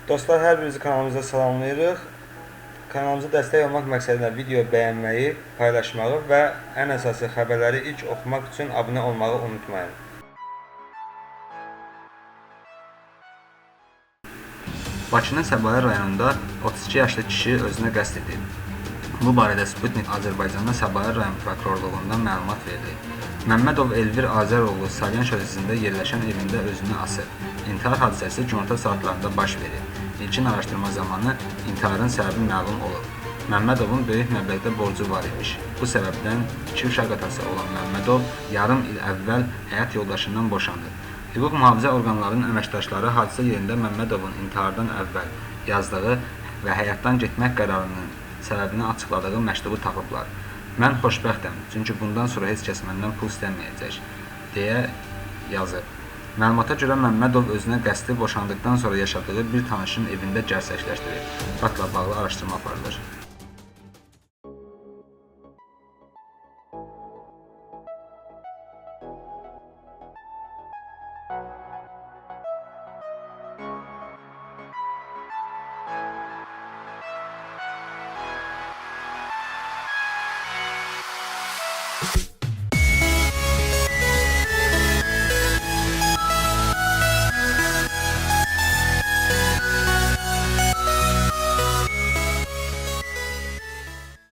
Dostlar, hər birinizi kanalımıza salamlayırıq. Kanalımıza dəstək olmaq məqsədilə video bəyənməyi, paylaşmağı və ən əsası xəbərləri ilk oxumaq üçün abunə olmağı unutmayın. Bakının Səbail rayonunda 32 yaşlı kişi özünə qəsd edib. Bu barədə Sputnik Azərbaycanda Səbail rayon prokurorluğundan məlumat verdi. Məmmədov Elvir Azəroğlu Salyan şosesində yerləşən evində özünü asıb. İntihar hadisəsi günorta saatlarında baş verib. İlkin araşdırma zamanı intiharın səbəbi məlum olub. Məmmədovun böyük məbləğdə borcu var imiş. Bu səbəbdən 2 uşaq atası olan Məmmədov yarım il əvvəl həyat yoldaşından boşandı. Hüquq mühafizə orqanlarının əməkdaşları hadisə yerində Məmmədovun intihardan əvvəl yazdığı və həyatdan getmək qərarının səbəbini açıqladığı məktubu tapıblar. Mən xoşbəxtəm, çünki bundan sonra heç kəs məndən pul istəməyəcək, deyə yazıb. Məlumata görə Məmmədov özünə qəsdi boşandıqdan sonra yaşadığı bir tanışın evində gərsəkləşdirib. Faktla bağlı araşdırma aparılır.